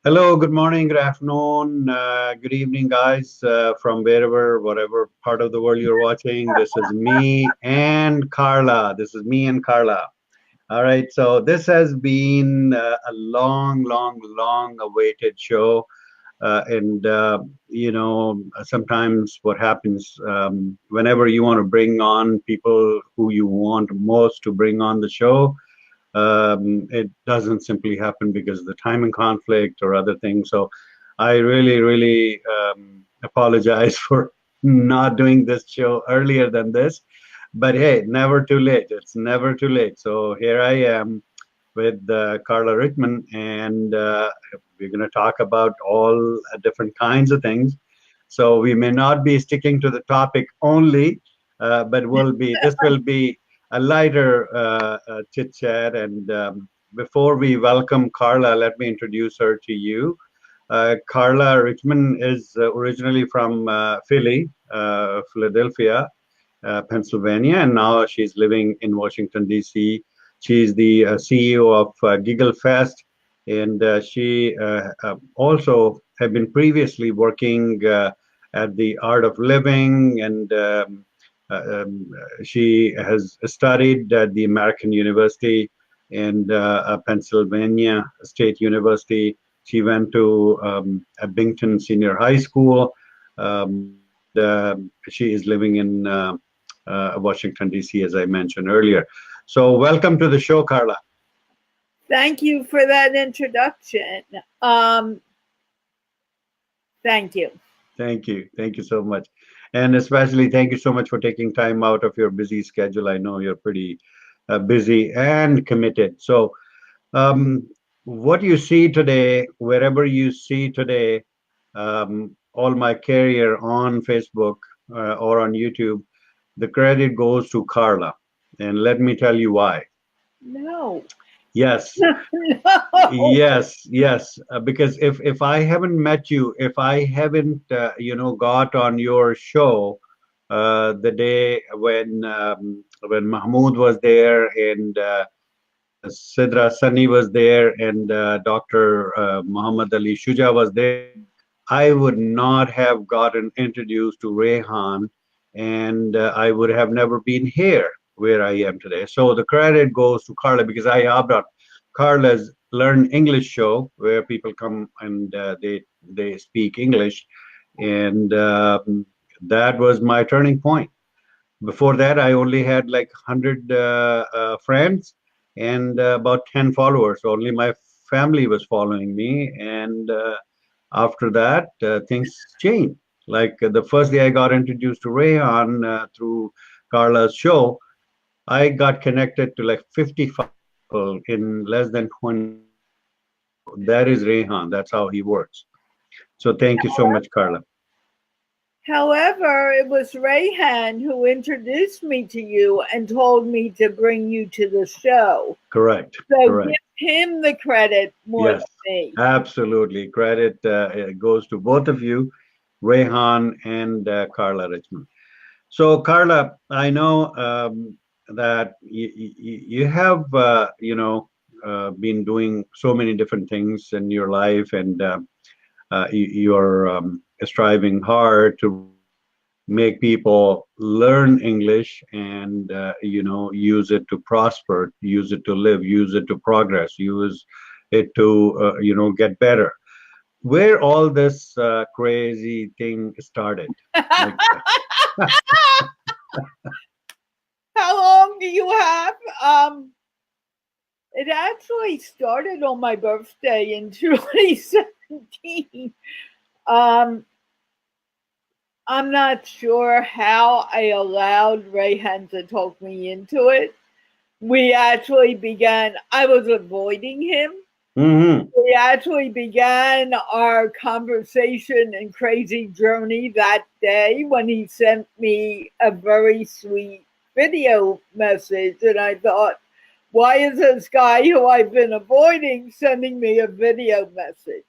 Hello, good morning, good afternoon, good evening, guys, from wherever, whatever part of the world you're watching. This is me and Carla. This is me and Carla. All right, so this has been a long awaited show. And sometimes what happens whenever you want to bring on people who you want most to bring on the show, it doesn't simply happen because of the timing conflict or other things. So I really apologize for not doing this show earlier than this. But hey, never too late. It's never too late. So here I am with Carla Riechman, and we're going to talk about all different kinds of things. So we may not be sticking to the topic only, but this will be a lighter chit chat. And before we welcome Carla, let me introduce her to you. Carla Riechman is originally from Philadelphia, Pennsylvania, and now she's living in Washington, D.C. She's the CEO of Giggle Fest, and she also had been previously working at the Art of Living, and she has studied at the American University and Pennsylvania State University. She went to Abington Senior High School. She is living in Washington, D.C., as I mentioned earlier. So welcome to the show, Carla. Thank you for that introduction. Thank you. Thank you. Thank you so much. And especially thank you so much for taking time out of your busy schedule. I know you're pretty busy and committed. So what you see today, wherever you see today, all my career on Facebook or on YouTube, the credit goes to Carla. And let me tell you why. No. Yes. No. Yes. Because if I haven't met you, if I haven't got on your show the day when Mahmoud was there and Sidra Sani was there and Dr. Muhammad Ali Shuja was there, I would not have gotten introduced to Rehan, and I would have never been here where I am today. So the credit goes to Carla because I brought Carla's Learn English show where people come and they speak English, and that was my turning point. Before that, I only had like 100 friends and about 10 followers. Only my family was following me, and after that, things changed. Like the first day I got introduced to Rayon through Carla's show, I got connected to like 55 people in less than 20. That is Rehan. That's how he works. So thank you so much, Carla. However, it was Rehan who introduced me to you and told me to bring you to the show. Correct. So Correct. give him the credit more Yes, than me. absolutely. Credit goes to both of you, Rehan and Carla Riechman. So, Carla, I know that you have, been doing so many different things in your life, and you're striving hard to make people learn English and, use it to prosper, use it to live, use it to progress, use it to, get better. Where all this crazy thing started? Like, How long do you have? It actually started on my birthday in 2017. Um, I'm not sure how I allowed Rayhan to talk me into it. We actually began, I was avoiding him. mm-hmm. We actually began our conversation and crazy journey that day when he sent me a very sweet video message. And I thought, why is this guy who I've been avoiding sending me a video message?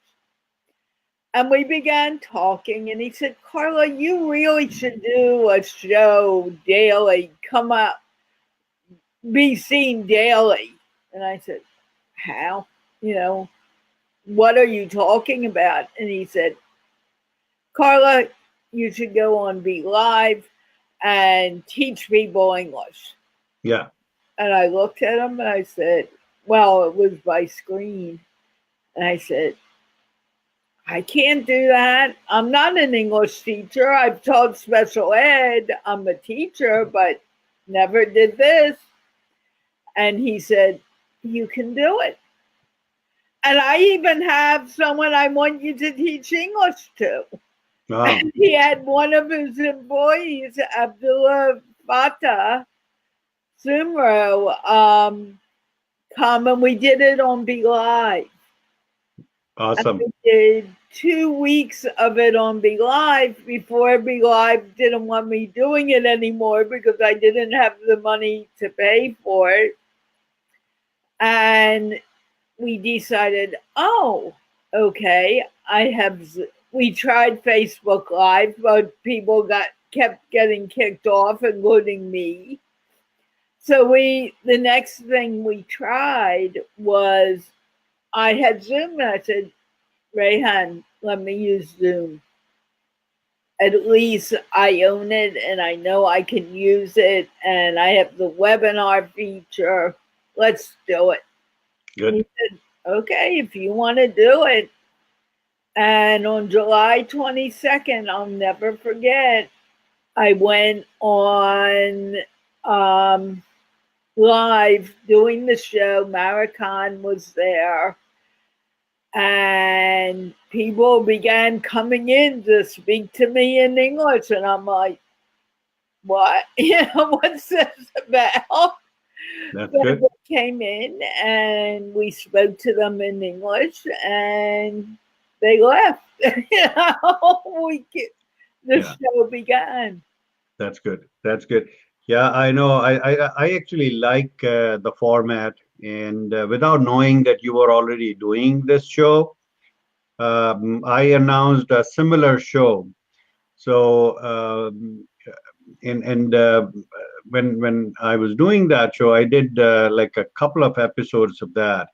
And we began talking, and he said, Carla, you really should do a show daily. Come up, be seen daily. And I said, how? what are you talking about? And he said, Carla, you should go on Be Live and teach people English. Yeah. And I looked at him and I said, well, it was by screen. And I said, I can't do that. I'm not an English teacher. I've taught special ed. I'm a teacher, but never did this. And he said, you can do it. And I even have someone I want you to teach English to. Wow. And he had one of his employees, Abdullah Fatah Sumro, come, and we did it on Be Live. And Awesome. we did 2 weeks of it on Be Live before Be Live didn't want me doing it anymore because I didn't have the money to pay for it. And we decided, oh, okay, we tried Facebook Live, but people kept getting kicked off, including me. So the next thing we tried was, I had Zoom, and I said, Rayhan, let me use Zoom. At least I own it and I know I can use it, and I have the webinar feature. Let's do it. Good. He said, okay, if you want to do it. And on July 22nd, I'll never forget, I went on live doing the show. Maracan was there. And people began coming in to speak to me in English. And I'm like, what? What's this about? That's But good. they came in and we spoke to them in English and they left. The show began. That's good. That's good. Yeah, I know. I actually like the format, and without knowing that you were already doing this show, I announced a similar show. So, and when I was doing that show, I did like a couple of episodes of that,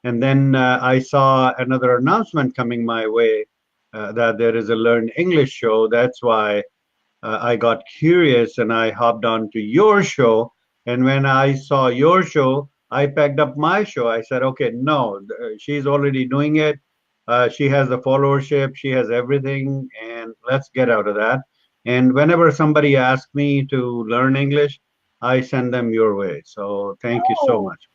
and then I saw another announcement coming my way that there is a Learn English show. That's why I got curious and I hopped on to your show. And when I saw your show, I packed up my show. I said, okay, no, she's already doing it. She has the followership, she has everything, and let's get out of that. And whenever somebody asks me to learn English, I send them your way. So thank you so Oh, much.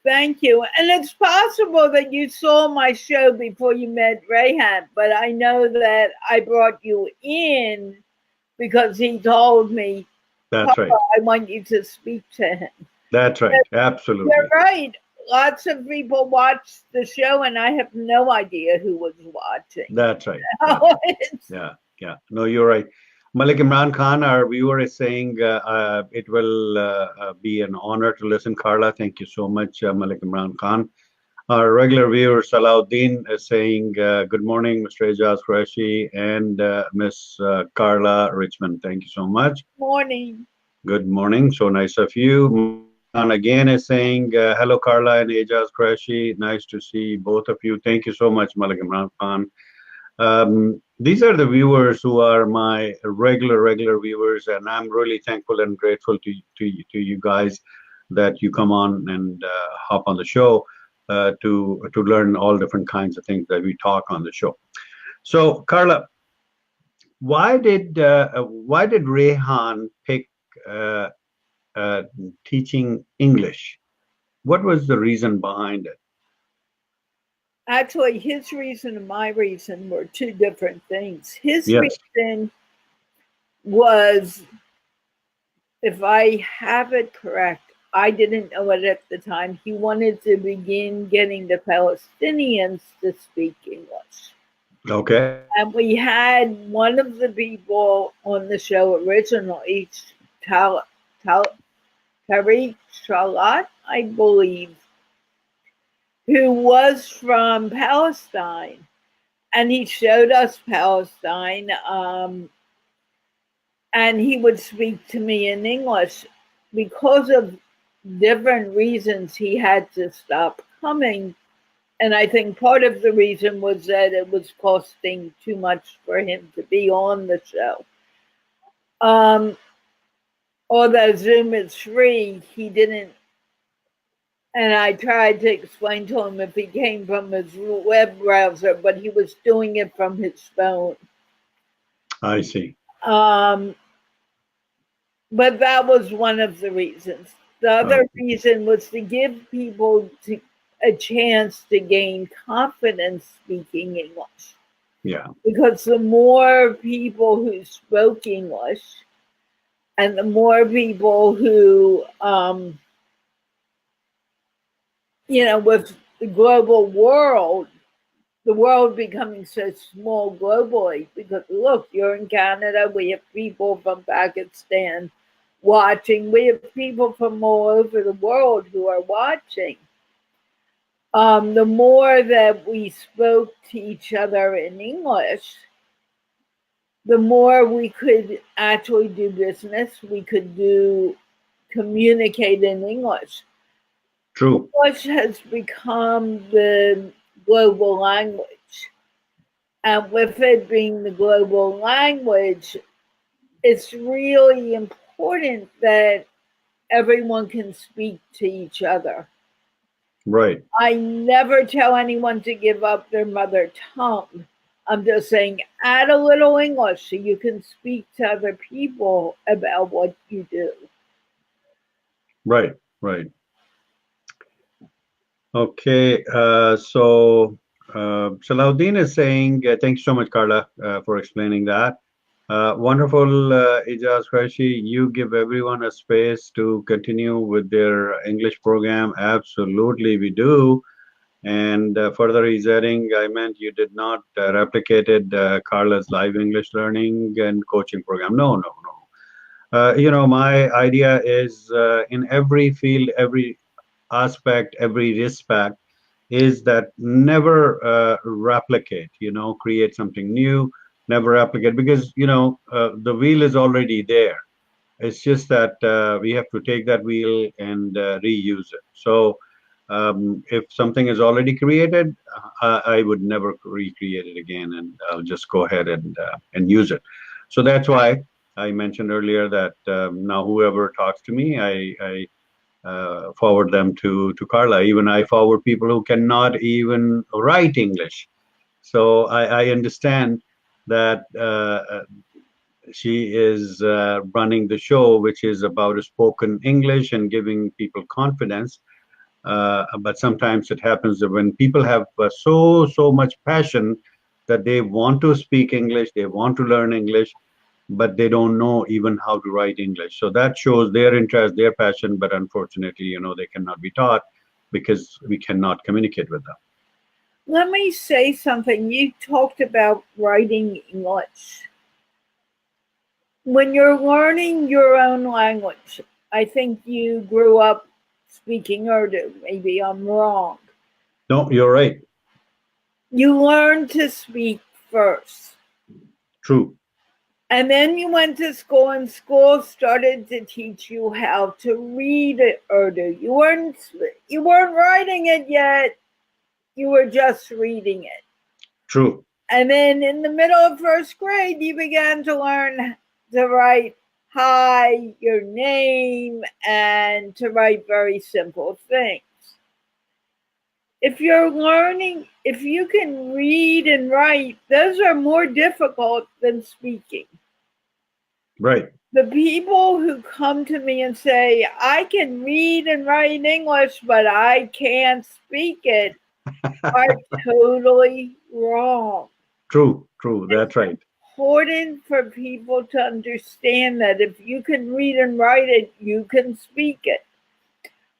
thank you. And it's possible that you saw my show before you met Rayhan, but I know that I brought you in because he told me, That's right. Papa, I want you to speak to him. That's right. You're Absolutely. right. Lots of people watch the show, and I have no idea who was watching. That's right. That's right. Yeah, yeah. No, you're right. Malik Imran Khan, our viewer, is saying it will be an honor to listen. Carla, thank you so much, Malik Imran Khan. Our regular viewer, Salauddin, is saying good morning, Mr. Aijaz Qureshi and Miss Carla Riechman. Thank you so much. Morning. Good morning. So nice of you. Malik Khan again is saying hello, Carla and Aijaz Qureshi. Nice to see both of you. Thank you so much, Malik Imran Khan. These are the viewers who are my regular viewers, and I'm really thankful and grateful to you guys that you come on and hop on the show to learn all different kinds of things that we talk on the show. So, Carla, why did Rehan pick uh, uh, teaching English? What was the reason behind it? Actually, his reason and my reason were two different things. His Yes. reason was, if I have it correct, I didn't know it at the time. He wanted to begin getting the Palestinians to speak English. Okay. And we had one of the people on the show originally, Tariq Shalat, I believe, who was from Palestine. And he showed us Palestine, and he would speak to me in English. Because of different reasons, he had to stop coming. And I think part of the reason was that it was costing too much for him to be on the show. Um, Although Zoom is free, he didn't. And I tried to explain to him if he came from his web browser, but he was doing it from his phone. I see. Um, but that was one of the reasons. The other reason was to give people a chance to gain confidence speaking English. Yeah. Because the more people who spoke English and the more people who, with the global world, the world becoming so small globally, because look, you're in Canada, we have people from Pakistan watching, we have people from all over the world who are watching. The more that we spoke to each other in English, the more we could actually do business, we could communicate in English. True. English has become the global language. And with it being the global language, it's really important that everyone can speak to each other. Right. I never tell anyone to give up their mother tongue. I'm just saying, add a little English so you can speak to other people about what you do. Right. Right. Okay. Salahuddin is saying, thanks so much, Carla, for explaining that. Wonderful, Aijaz, Qureshi. You give everyone a space to continue with their English program. Absolutely, we do. And further, he's adding, I meant you did not replicated Carla's live English learning and coaching program. No, no, no. My idea is in every field, every aspect, every respect, is that never replicate, create something new, never replicate, because, the wheel is already there. It's just that we have to take that wheel and reuse it. So if something is already created, I would never recreate it again, and I'll just go ahead and use it. So that's why I mentioned earlier that now whoever talks to me, I forward them to Carla. Even I forward people who cannot even write English. So I understand that she is running the show, which is about spoken English and giving people confidence. But sometimes it happens that when people have so much passion that they want to speak English, they want to learn English, but they don't know even how to write English. So that shows their interest, their passion, but unfortunately, they cannot be taught because we cannot communicate with them. Let me say something. You talked about writing English. When you're learning your own language, I think you grew up speaking Urdu. Maybe I'm wrong. No, you're right. You learn to speak first. True. And then you went to school, and school started to teach you how to read Urdu. You weren't writing it yet. You were just reading it. True. And then in the middle of first grade, you began to learn to write hi, your name, and to write very simple things. If you can read and write, those are more difficult than speaking. Right. The people who come to me and say, I can read and write English, but I can't speak it, are totally wrong. True. That's right. It's important for people to understand that if you can read and write it, you can speak it.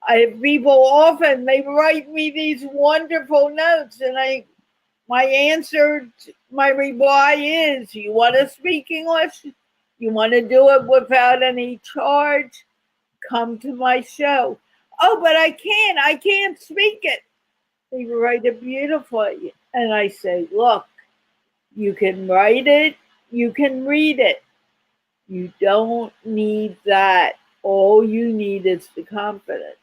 I have people often, they write me these wonderful notes, and my reply is, you want to speak English? You want to do it without any charge? Come to my show. Oh, but I can't speak it. They write it beautifully. And I say, look, you can write it, you can read it. You don't need that. All you need is the confidence.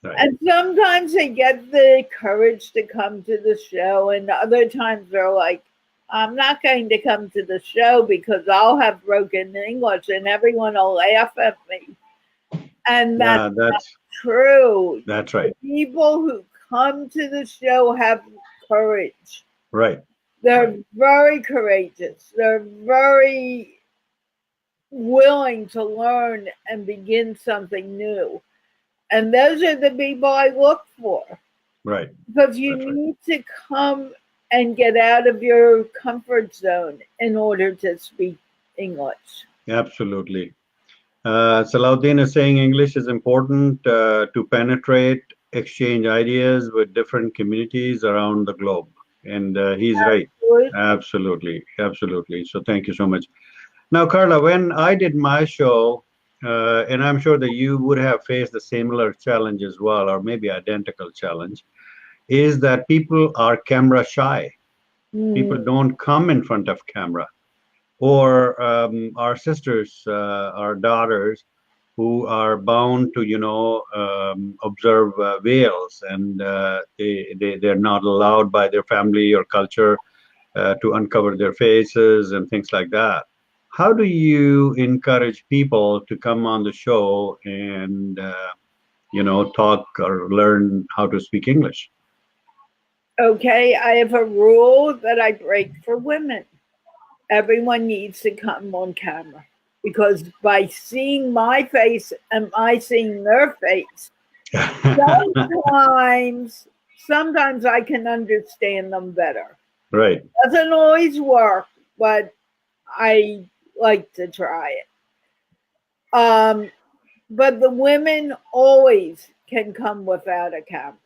Right. And sometimes they get the courage to come to the show, and other times they're like, I'm not going to come to the show because I'll have broken English and everyone will laugh at me. And that's Yeah, not true. that's The right. people who come to the show have courage. Right. They're Right. very courageous. They're very willing to learn and begin something new. And those are the people I look for Right. because you That's right. need to come and get out of your comfort zone in order to speak English. Absolutely. Salahuddin is saying English is important to penetrate, exchange ideas with different communities around the globe. And he's right. Absolutely. Absolutely. So thank you so much. Now, Carla, when I did my show, and I'm sure that you would have faced a similar challenge as well, or maybe identical challenge, is that people are camera shy. People Mm. don't come in front of camera. Or our sisters, our daughters, who are bound to, observe veils, and they're not allowed by their family or culture to uncover their faces and things like that. How do you encourage people to come on the show and, talk or learn how to speak English? Okay, I have a rule that I break for women. Everyone needs to come on camera because by seeing my face and I seeing their face, sometimes sometimes I can understand them better. Right, Doesn't always work, but I like to try it. But the women always can come without a camera.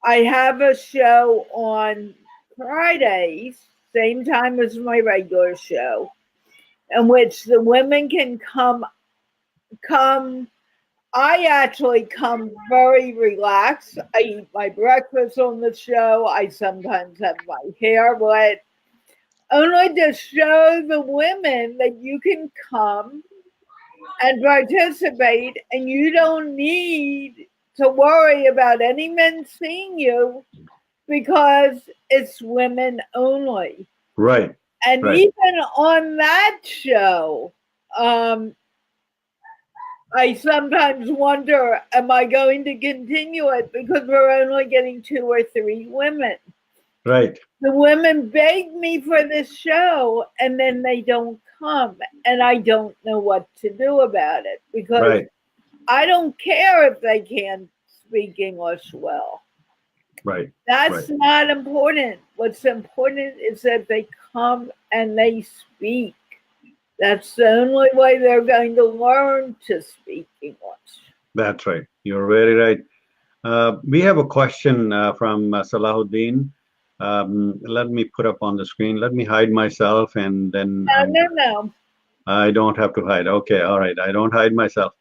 I have a show on Fridays, same time as my regular show, in which the women can come. I actually come very relaxed. I eat my breakfast on the show. I sometimes have my hair wet, only to show the women that you can come and participate and you don't need to worry about any men seeing you because it's women only. right, And right, even on that show, um, I sometimes wonder, am I going to continue it because we're only getting 2 or 3 women? right, The women beg me for this show and then they don't come. And I don't know what to do about it because right, I don't care if they can't speak English well. right, right. That's not important. What's important is that they come and they speak. That's the only way they're going to learn to speak English. That's right. You're very right. We have a question from Salahuddin. Let me put up on the screen. Let me hide myself, and then No, no, no. I don't have to hide. Okay, all right. I don't hide myself.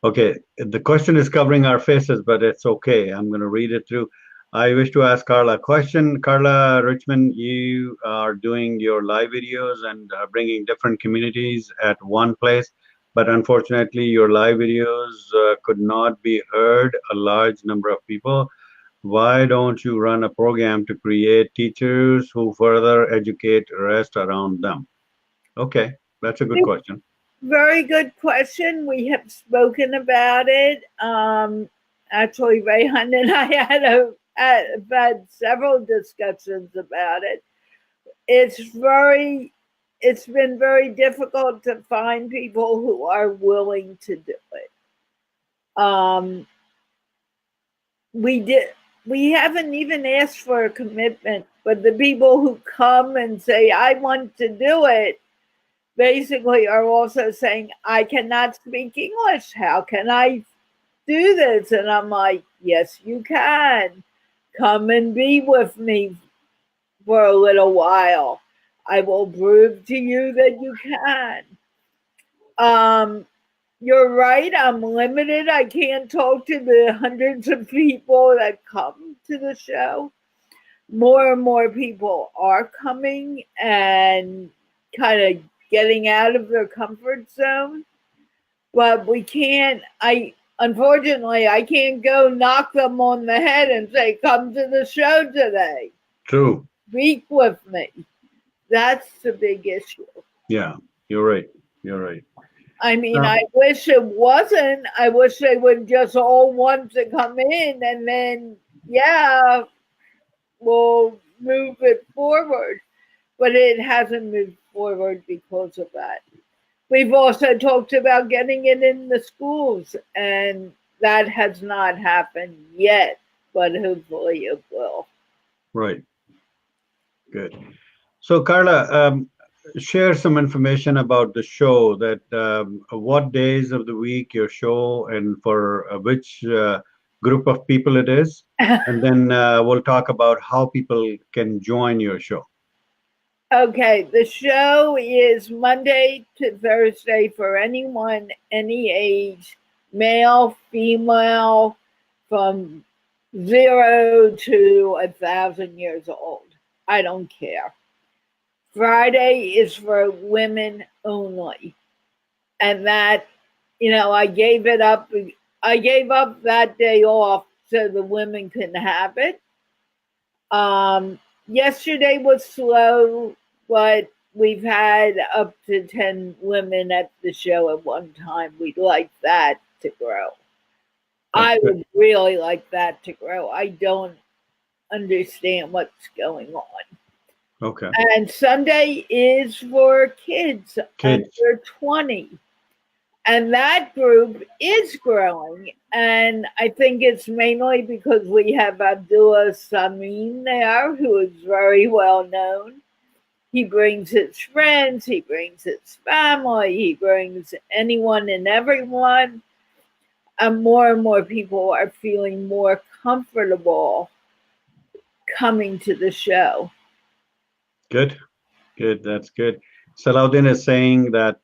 Okay, the question is covering our faces, but it's okay. I'm going to read it through. I wish to ask Carla a question. Carla Riechman, you are doing your live videos and bringing different communities at one place, but unfortunately, your live videos could not be heard a large number of people. Why don't you run a program to create teachers who further educate the rest around them? Okay, that's a good question. Very good question. We have spoken about it. Actually, Rayhan and I have had several discussions about it. It's very, it's been very difficult to find people who are willing to do it. Um, we did. We haven't even asked for a commitment, but the people who come and say, "I want to do it," basically are also saying, I cannot speak English. How can I do this? And I'm like, yes, you can. Come and be with me for a little while. I will prove to you that you can. Um, you're right. I'm limited. I can't talk to the hundreds of people that come to the show. More and more people are coming and kind of getting out of their comfort zone, but we can't. Unfortunately, I can't go knock them on the head and say, come to the show today. True. Speak with me. That's the big issue. Yeah, you're right. You're right. I mean, Now, I wish it wasn't. I wish they would just all want to come in and then, yeah, we'll move it forward. But it hasn't moved forward because of that. We've also talked about getting it in the schools, and that has not happened yet, but hopefully it will. right. Good. So, Carla, share some information about the show. That what days of the week your show, and for which group of people it is, and then we'll talk about how people can join your show. Okay, the show is Monday to Thursday for anyone, any age, male, female, from 0 to 1,000 years old. I don't care. Friday is for women only. And that, I gave it up. I gave up that day off so the women can have it. Yesterday was slow, but we've had up to 10 women at the show at one time. We'd like that to grow. That's I good. would really like that to grow. I don't understand what's going on. Okay. And Sunday is for kids Kids. under 20. And that group is growing. And I think it's mainly because we have Abdullah Samin there, who is very well known. He brings his friends, he brings his family, he brings anyone and everyone. And more people are feeling more comfortable coming to the show. Good. Good. That's good. Salaudin is saying that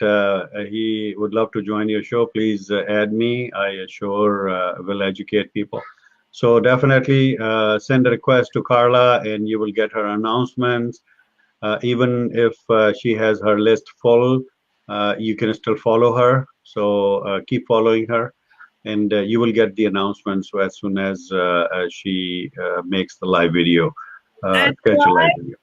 he would love to join your show. Please add me. I sure will educate people. So definitely send a request to Carla, and you will get her announcements. Even if she has her list full, you can still follow her. So keep following her, and you will get the announcements as soon as she makes the live video, And schedule live video.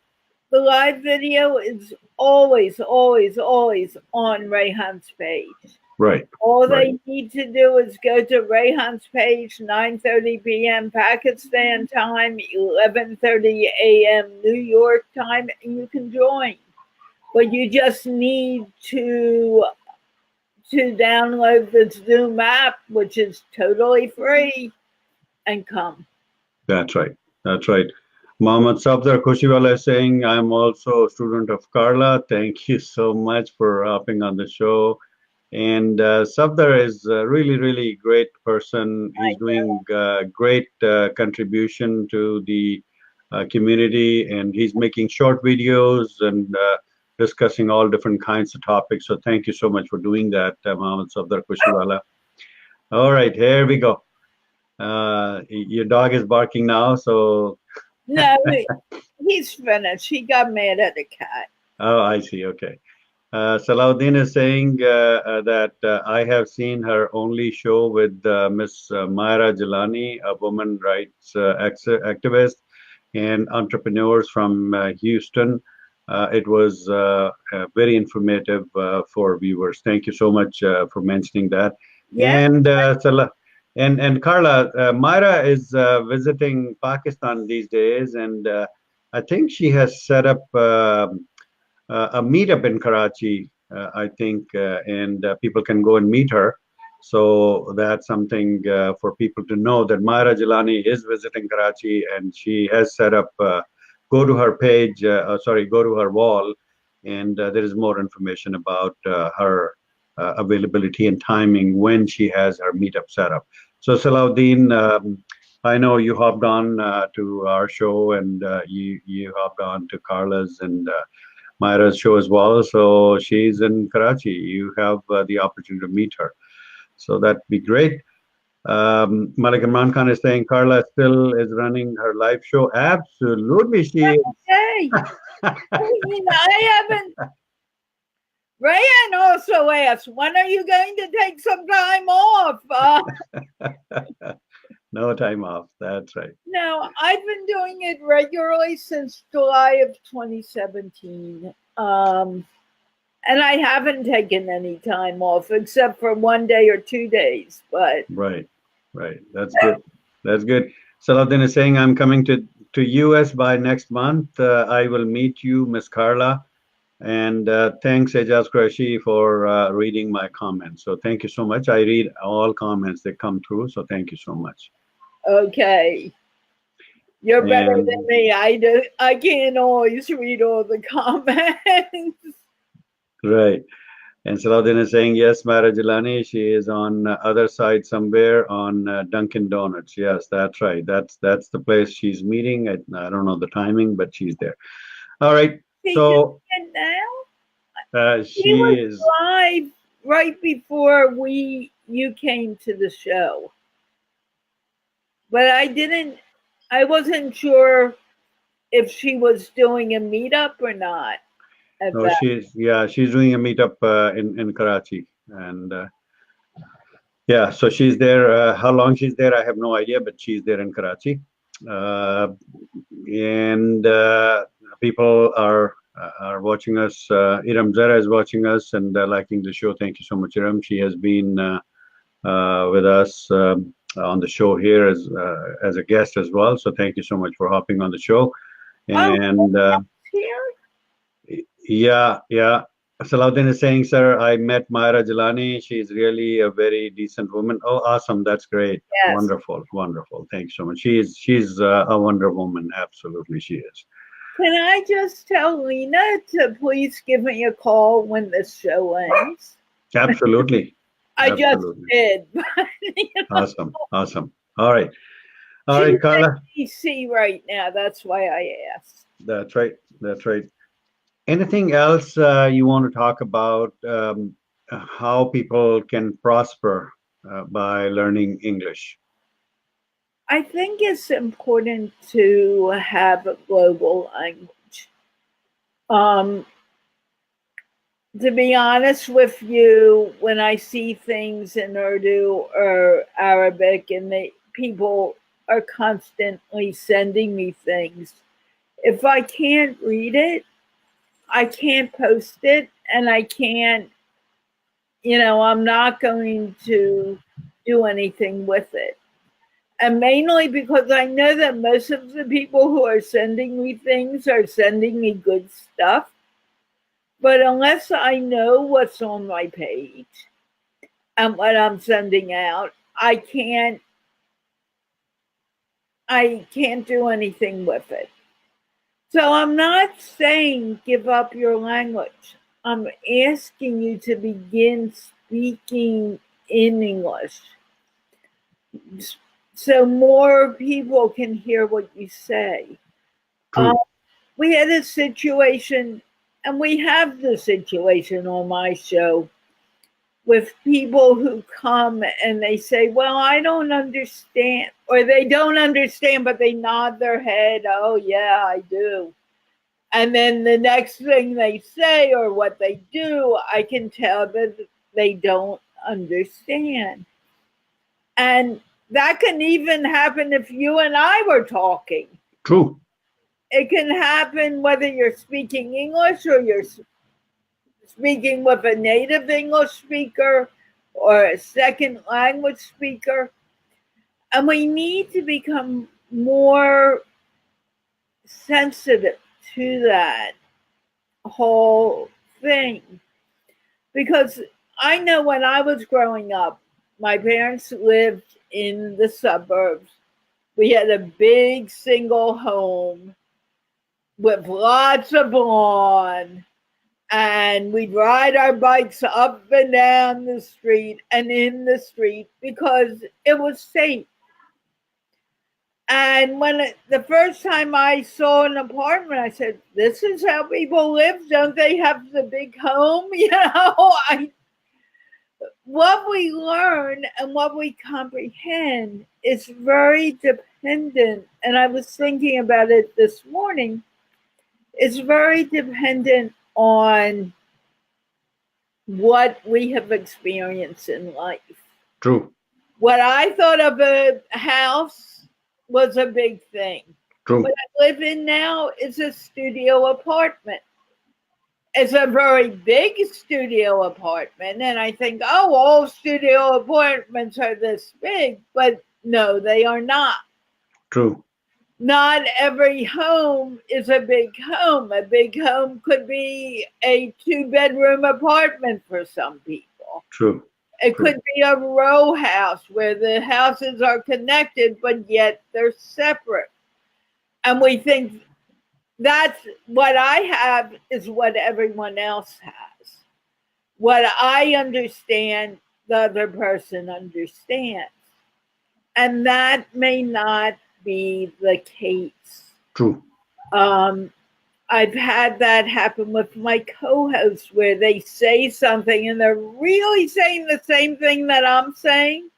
the live video is always, always, always on Rayhan's page. Right, All right. they need to do is go to Rayhan's page, 9:30 p.m. Pakistan time, 11:30 a.m. New York time, and you can join. But you just need to download the Zoom app, which is totally free, and come. That's right. That's right. Mohammed Safdar Khushiwala is saying, I'm also a student of Carla. Thank you so much for hopping on the show. And Safdar is a really, really great person. He's doing great contribution to the community, and he's making short videos and discussing all different kinds of topics. So thank you so much for doing that, Mohammed Safdar Khushiwala. All right, here we go. Your dog is barking now, so No, he's finished. He got mad at a cat. oh, I see. Okay. Salahuddin is saying that I have seen her only show with Miss Myra Jalani, a woman rights activist and entrepreneurs from Houston. It was very informative for viewers. Thank you so much for mentioning that. Yeah. And and Carla, Myra is visiting Pakistan these days, and I think she has set up a meetup in Karachi. I think, and people can go and meet her. So that's something for people to know that Myra Jilani is visiting Karachi, and she has set up. Go to her page. Sorry, go to her wall, and there is more information about her availability and timing when she has her meetup set up. So Salahuddin, I know you hopped on to our show, and you hopped on to Carla's and Myra's show as well. So she's in Karachi. You have the opportunity to meet her. So that'd be great. Malik Imran Khan is saying Carla still is running her live show. Absolutely, she is. Hey, I haven't. Rayan also asked, when are you going to take some time off? time off. That's right. No, I've been doing it regularly since July of 2017. And I haven't taken any time off except for 1 day or 2 days. But Right. Right. That's good. That's good. Salahuddin is saying, I'm coming to US by next month. I will meet you, Miss Carla. And thanks, Aijaz Qureshi, for reading my comments. So thank you so much. I read all comments that come through. So thank you so much. okay, you're better than And me. I can't always read all the comments. right. And Salahuddin is saying, yes, Mara Jilani, she is on other side somewhere on Dunkin' Donuts. Yes, that's right. That's the place she's meeting. I don't know the timing, but she's there. All right. She doing So it now. He she was is. live right before you came to the show, but I wasn't sure if she was doing a meetup or not at No, that. she's doing a meetup in Karachi, and yeah, so she's there. How long she's there, I have no idea, but she's there in Karachi, uh, and people are watching us. Iram Zara is watching us and liking the show. Thank you so much, Iram. She has been with us on the show here as a guest as well. So thank you so much for hopping on the show. Oh, And here. yeah, yeah. Salahuddin is saying, sir, I met Myra Jalani. She's really a very decent woman. Oh, awesome. That's great. Yes. Wonderful. Wonderful. Thank you so much. She's a wonder woman. Absolutely, she is. Can I just tell Lena to please give me a call when this show ends? Absolutely. I just Absolutely. did. Awesome. Awesome. All right. All She's right, Carla. at DC right now. That's why I asked. That's right. That's right. Anything else you want to talk about how people can prosper by learning English? I think it's important to have a global language. Um, to be honest with you, when I see things in Urdu or Arabic and people are constantly sending me things, if I can't read it, I can't post it and I can't, I'm not going to do anything with it. And mainly because I know that most of the people who are sending me things are sending me good stuff. But unless I know what's on my page and what I'm sending out, I can't do anything with it. So I'm not saying give up your language. I'm asking you to begin speaking in English so more people can hear what you say. True. We had a situation, and we have the situation on my show with people who come and they say, well, I don't understand, or they don't understand, but they nod their head, oh, yeah, I do. And then the next thing they say or what they do, I can tell that they don't understand. And that can even happen if you and I were talking. True. It can happen whether you're speaking English or you're speaking with a native English speaker or a second language speaker. And we need to become more sensitive to that whole thing. Because I know when I was growing up, my parents lived in the suburbs. We had a big single home with lots of lawn, and we'd ride our bikes up and down the street and in the street because it was safe. And the first time I saw an apartment, I said, "This is how people live. Don't they have the big home?" What we learn and what we comprehend is very dependent. And I was thinking about it this morning. It's very dependent on what we have experienced in life. True. What I thought of a house was a big thing. What True. I live in now is a studio apartment. It's a very big studio apartment, and I think, oh, all studio apartments are this big, but no, they are not. True. Not every home is a big home. A big home could be a two-bedroom apartment for some people. True. It True. could be a row house where the houses are connected, but yet they're separate. And we think that's what I have is what everyone else has. What I understand, the other person understands. And that may not be the case. True. Um, I've had that happen with my co hosts where they say something and they're really saying the same thing that I'm saying,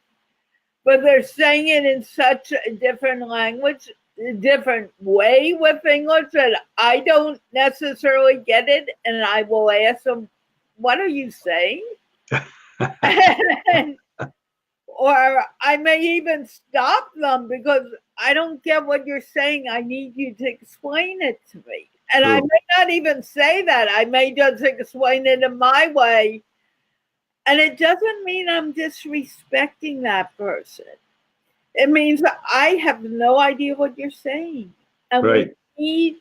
but they're saying it in such a different language, a different way with English that I don't necessarily get it. And I will ask them, what are you saying? Or I may even stop them because I don't get what you're saying. I need you to explain it to me. And I True. may not even say that. I may just explain it in my way. And it doesn't mean I'm disrespecting that person. It means I have no idea what you're saying. And we Right. need,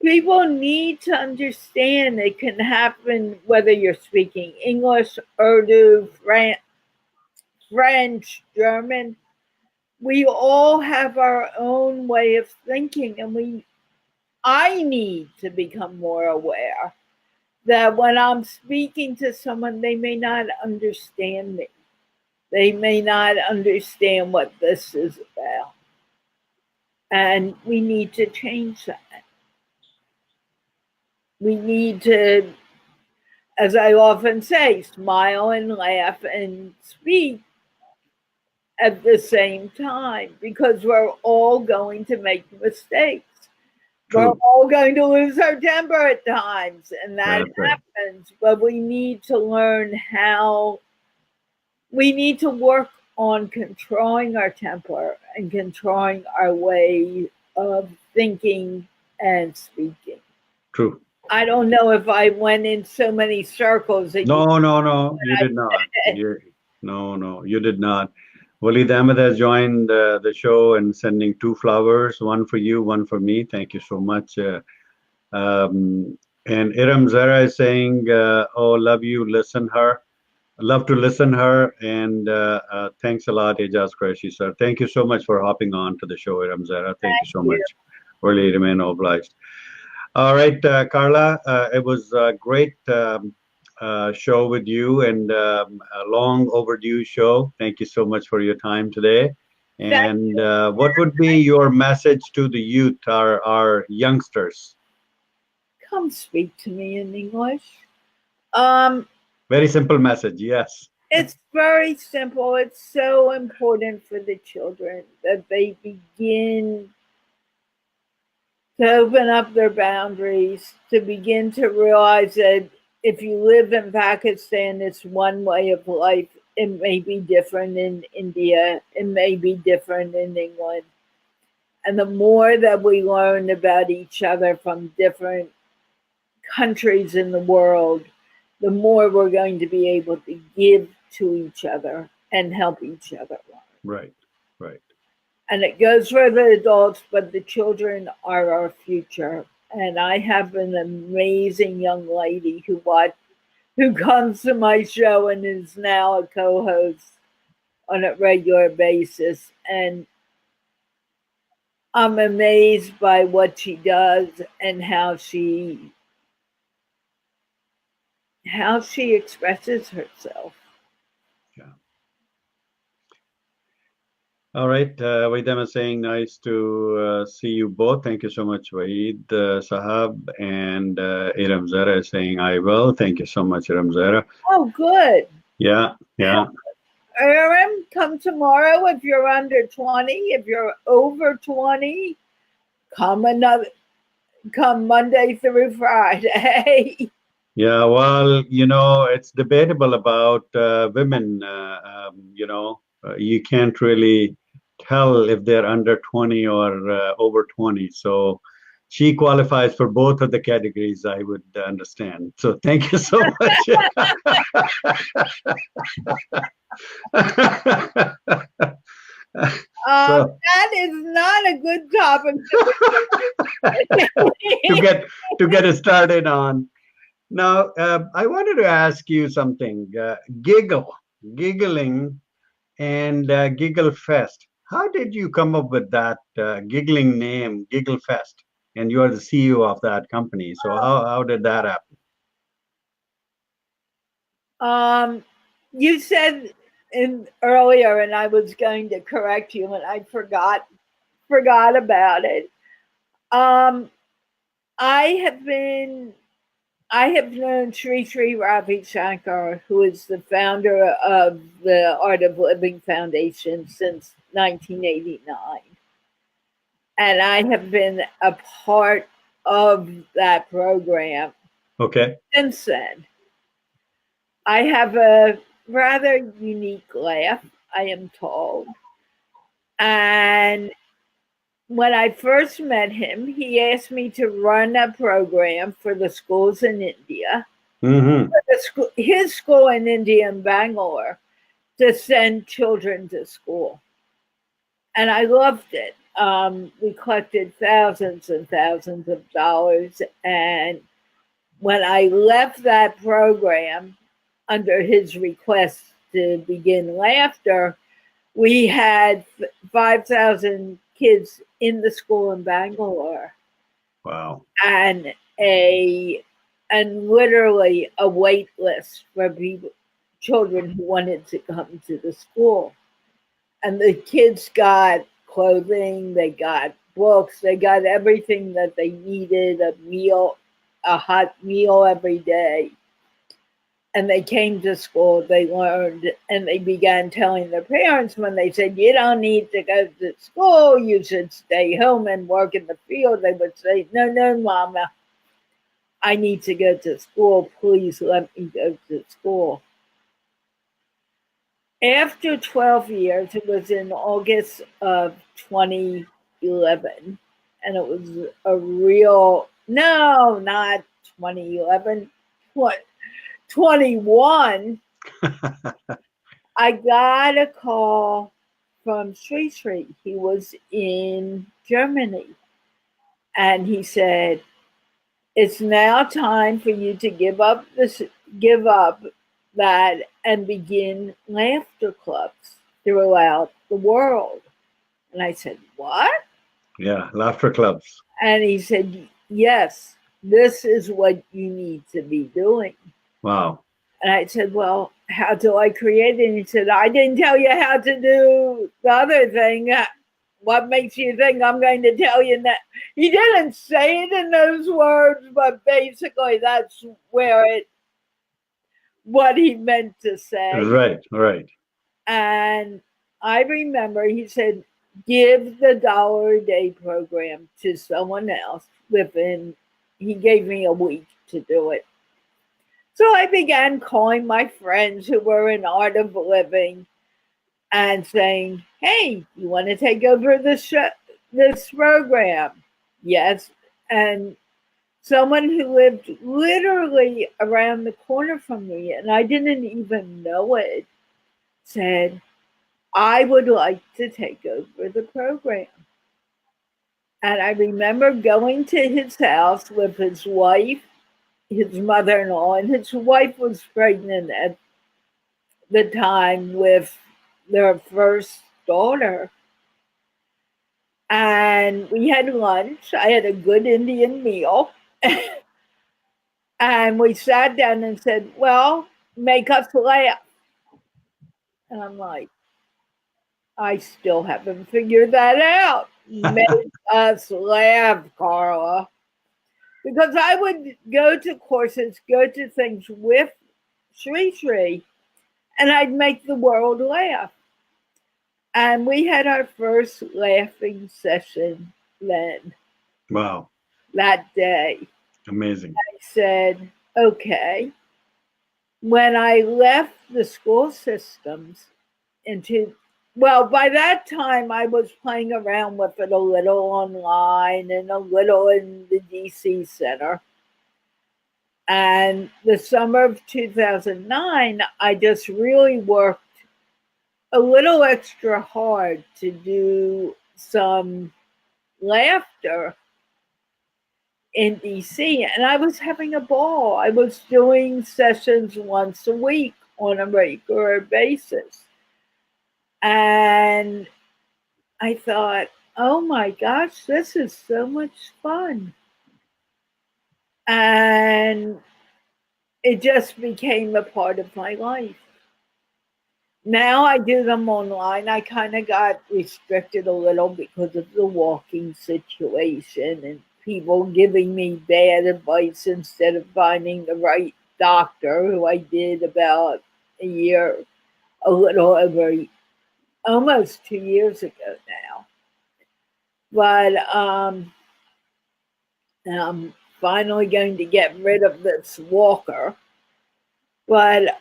people need to understand it can happen whether you're speaking English, Urdu, French, German. We all have our own way of thinking, and I need to become more aware that when I'm speaking to someone, they may not understand me. They may not understand what this is about. And we need to change that. We need to, as I often say, smile and laugh and speak at the same time because we're all going to make mistakes. We're True. all going to lose our temper at times, and that That's right. happens. But we need to learn how we need to work on controlling our temper and controlling our way of thinking and speaking. True. I don't know if I went in so many circles that you No, no, no, you did not. said. No, no, you did not. Walid Ahmed has joined the show and sending two flowers, one for you, one for me. Thank you so much. And Iram Zara is saying, "Oh, love you, listen her, love to listen her." And thanks a lot, Aijaz Qureshi, sir. Thank you so much for hopping on to the show, Iram Zara. Thank you so You. much. Really remain obliged. All right, Carla, it was a great show with you and a long overdue show. Thank you so much for your time today. That And what would be your message to the youth, our youngsters? come speak to me in English. Um, Very simple message, yes. it's very simple. It's so important for the children that they begin to open up their boundaries, to begin to realize that if you live in Pakistan, it's one way of life. It may be different in India, it may be different in England. And the more that we learn about each other from different countries in the world, the more we're going to be able to give to each other and help each other learn. Right, right. And it goes for the adults, but the children are our future. And I have an amazing young lady who comes to my show and is now a co-host on a regular basis. And I'm amazed by what she does and how she expresses herself. Yeah. All right. Waidam is saying, nice to see you both. Thank you so much, Waid Sahab. And Iram Zara is saying, I will. Thank you so much, Iram Zara. Oh, good. Yeah, yeah. Aaron, come tomorrow if you're under 20. If you're over 20, come another come Monday through Friday. Yeah, well, it's debatable about women. You can't really hell if they're under 20 or over 20. So she qualifies for both of the categories, I would understand. So thank you so much. So That is not a good topic to to get it started on. Now, I wanted to ask you something. Giggling, and Giggle Fest. How did you come up with that giggling name, Giggle Fest? And you are the CEO of that company. So how did that happen? You said earlier, and I was going to correct you, and I forgot about it. Um, I have been I have known Sri Ravi Shankar, who is the founder of the Art of Living Foundation, since 1989. And I have been a part of that program Okay. since then. I have a rather unique laugh, I am told. And when I first met him, he asked me to run a program for the schools in India, Mm-hmm. his school in India in Bangalore, to send children to school. And I loved it. We collected thousands and thousands of dollars. And when I left that program under his request to begin laughter, we had 5,000 kids in the school in Bangalore, Wow. and literally a wait list for children who wanted to come to the school. And the kids got clothing, they got books, they got everything that they needed, a hot meal every day. And they came to school, they learned, and they began telling their parents when they said, "You don't need to go to school, you should stay home and work in the field." They would say, "No, no, Mama, I need to go to school. Please let me go to school." After 12 years, it was in August of 2011, and it was a real, no, not 2011, what, 21. I got a call from Sri. He was in Germany, and he said, "It's now time for you to give up that and begin laughter clubs throughout the world." And I said, "What?" Yeah, laughter clubs. And he said, "Yes, this is what you need to be doing." Wow. And I said, "Well, how do I create it?" And he said, "I didn't tell you how to do the other thing. What makes you think I'm going to tell you that?" He didn't say it in those words, but basically that's what he meant to say. Right, right. And I remember he said, "Give the dollar a day program to someone else he gave me a week to do it." So I began calling my friends who were in Art of Living and saying, "Hey, you want to take over this program?" Yes. And someone who lived literally around the corner from me, and I didn't even know it, said, "I would like to take over the program." And I remember going to his house with his wife, his mother in law, and his wife was pregnant at the time with their first daughter. And we had lunch. I had a good Indian meal. And we sat down and said, "Well, make us laugh." And I'm like, "I still haven't figured that out. Make us laugh, Carla." Because I would go to courses, go to things with Sri, and I'd make the world laugh. And we had our first laughing session then, Wow. that day. Amazing. I said, "Okay." When I left the school systems into Well, by that time, I was playing around with it a little online and a little in the DC Center. And the summer of 2009, I just really worked a little extra hard to do some laughter in DC. And I was having a ball. I was doing sessions once a week on a regular basis. And I thought, oh my gosh, this is so much fun. And it just became a part of my life. Now I do them online. I kind of got restricted a little because of the walking situation and people giving me bad advice instead of finding the right doctor, who I did about a year, a little over almost 2 years ago now. But I'm finally going to get rid of this walker. But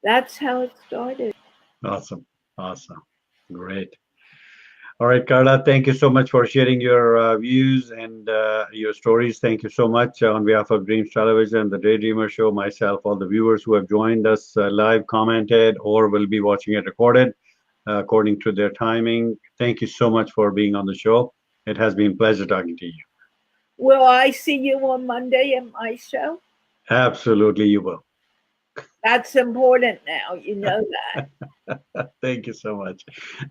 that's how it started. Awesome. Awesome. Great. All right, Carla, thank you so much for sharing your views and your stories. Thank you so much on behalf of Dreams Television, the Daydreamer Show, myself, all the viewers who have joined us live, commented, or will be watching it recorded according to their timing. Thank you so much for being on the show. It has been a pleasure talking to you. Will I see you on Monday at my show? Absolutely, you will. That's important now. You know that. Thank you so much.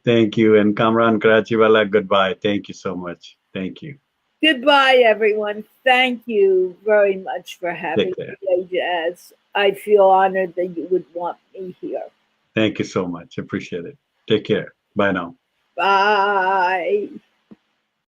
Thank you. And Kamran Karachiwala, goodbye. Thank you so much. Thank you. Goodbye, everyone. Thank you very much for having Take care. me, Aijaz. I feel honored that you would want me here. Thank you so much. Appreciate it. Take care. Bye now. Bye.